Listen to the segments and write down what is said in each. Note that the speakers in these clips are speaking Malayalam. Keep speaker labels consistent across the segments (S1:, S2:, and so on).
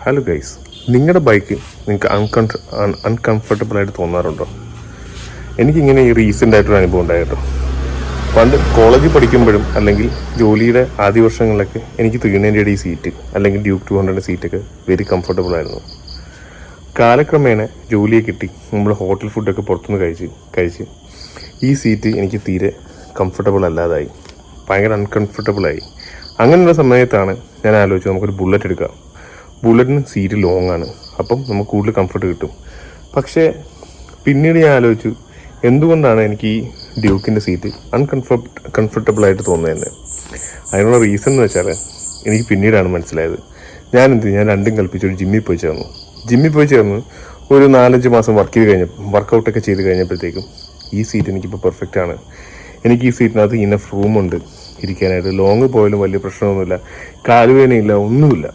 S1: ഹലോ ഗൈസ്, നിങ്ങളുടെ ബൈക്ക് നിങ്ങൾക്ക് അൺകംഫർട്ടബിളായിട്ട് തോന്നാറുണ്ടോ? എനിക്കിങ്ങനെ ഈ റീസെൻ്റ് ആയിട്ടൊരു അനുഭവം ഉണ്ടായിട്ടോ. പണ്ട് കോളേജിൽ പഠിക്കുമ്പോഴും അല്ലെങ്കിൽ ജോലിയുടെ ആദ്യ വർഷങ്ങളിലൊക്കെ എനിക്ക് 390 സീറ്റ് അല്ലെങ്കിൽ ഡ്യൂക്ക് 200 സീറ്റൊക്കെ വെരി കംഫർട്ടബിൾ ആയിരുന്നു. കാലക്രമേണ ജോലിയെ കിട്ടി നമ്മൾ ഹോട്ടൽ ഫുഡൊക്കെ പുറത്തുനിന്ന് കഴിച്ച് ഈ സീറ്റ് എനിക്ക് തീരെ കംഫർട്ടബിൾ അല്ലാതായി, ഭയങ്കര അൺകംഫർട്ടബിളായി. അങ്ങനെയുള്ള സമയത്താണ് ഞാൻ ആലോചിച്ചത് നമുക്കൊരു ബുള്ളറ്റ് എടുക്കാം. ബുള്ളറ്റിന് സീറ്റ് ലോങ് ആണ്, അപ്പം നമുക്ക് കൂടുതൽ കംഫർട്ട് കിട്ടും. പക്ഷേ പിന്നീട് ഞാൻ ആലോചിച്ചു, എന്തുകൊണ്ടാണ് എനിക്ക് ഈ ഡ്യൂക്കിൻ്റെ സീറ്റ് കംഫർട്ടബിളായിട്ട് തോന്നുന്നതെന്ന്. അതിനുള്ള റീസൺ എന്ന് വെച്ചാൽ എനിക്ക് പിന്നീടാണ് മനസ്സിലായത്. ഞാൻ രണ്ടും കൽപ്പിച്ച് ഒരു ജിമ്മിൽ പോയി ചേർന്ന് ഒരു 4-5 മാസം വർക്കൗട്ടൊക്കെ ചെയ്ത് കഴിഞ്ഞപ്പോഴത്തേക്കും ഈ സീറ്റ് എനിക്കിപ്പോൾ പെർഫെക്റ്റ് ആണ്. എനിക്ക് ഈ സീറ്റിനകത്ത് ഇനഫ് റൂമുണ്ട് ഇരിക്കാനായിട്ട്. ലോങ് പോയാലും വലിയ പ്രശ്നമൊന്നുമില്ല, കാലുവേദനയില്ല, ഒന്നുമില്ല.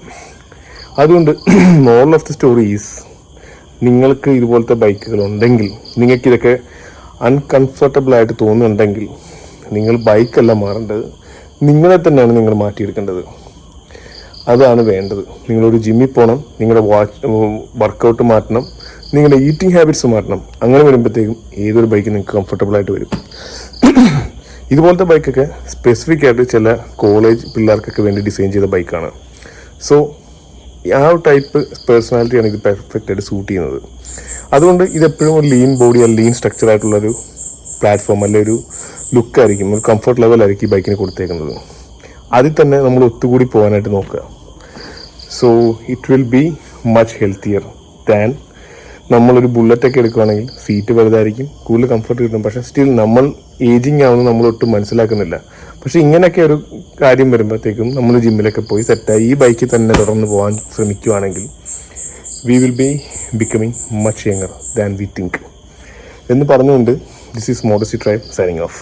S1: അതുകൊണ്ട് moral of the story is, നിങ്ങൾക്ക് ഇതുപോലത്തെ ബൈക്കുകൾ ഉണ്ടെങ്കിൽ, നിങ്ങൾക്കിതൊക്കെ അൺകംഫർട്ടബിളായിട്ട് തോന്നുന്നുണ്ടെങ്കിൽ നിങ്ങൾ ബൈക്കല്ല മാറേണ്ടത്, നിങ്ങളെ തന്നെയാണ് നിങ്ങൾ മാറ്റിയെടുക്കേണ്ടത്. അതാണ് വേണ്ടത്. നിങ്ങളൊരു ജിമ്മിൽ പോകണം, നിങ്ങളുടെ വർക്കൗട്ട് മാറ്റണം, നിങ്ങളുടെ ഈറ്റിംഗ് ഹാബിറ്റ്സ് മാറ്റണം. അങ്ങനെ വരുമ്പോഴത്തേക്കും ഏതൊരു ബൈക്ക് നിങ്ങൾക്ക് കംഫർട്ടബിളായിട്ട് വരും. ഇതുപോലത്തെ ബൈക്കൊക്കെ സ്പെസിഫിക് ആയിട്ട് ചില കോളേജ് പിള്ളേർക്കൊക്കെ വേണ്ടി ഡിസൈൻ ചെയ്ത ബൈക്കാണ്. സോ ആ ഒരു ടൈപ്പ് പേഴ്സണാലിറ്റിയാണ് ഇത് പെർഫെക്റ്റ് ആയിട്ട് സൂട്ട് ചെയ്യുന്നത്. അതുകൊണ്ട് ഇതെപ്പോഴും ഒരു ലീൻ ബോഡി അല്ലെങ്കിൽ ലീൻ സ്ട്രക്ചർ ആയിട്ടുള്ളൊരു പ്ലാറ്റ്ഫോം അല്ലെങ്കിൽ ഒരു ലുക്കായിരിക്കും, ഒരു കംഫർട്ട് ലെവലായിരിക്കും ഈ ബൈക്കിന് കൊടുത്തേക്കുന്നത്. അതിൽ തന്നെ നമ്മൾ ഒത്തുകൂടി പോകാനായിട്ട് നോക്കുക. So it will be much healthier than നമ്മളൊരു ബുള്ളറ്റൊക്കെ എടുക്കുകയാണെങ്കിൽ സീറ്റ് വലുതായിരിക്കും, കൂടുതൽ കംഫർട്ട് കിട്ടും. പക്ഷേ സ്റ്റിൽ നമ്മൾ ഏജിങ് ആവുന്നത് നമ്മളൊട്ടും മനസ്സിലാക്കുന്നില്ല. പക്ഷേ ഇങ്ങനെയൊക്കെ ഒരു കാര്യം വരുമ്പോഴത്തേക്കും നമ്മൾ ജിമ്മിലൊക്കെ പോയി സെറ്റായി ഈ ബൈക്കിൽ തന്നെ തുടർന്ന് പോകാൻ ശ്രമിക്കുകയാണെങ്കിൽ we will be becoming much younger than we think എന്ന് പറഞ്ഞുകൊണ്ട് this is modesty tribe signing off.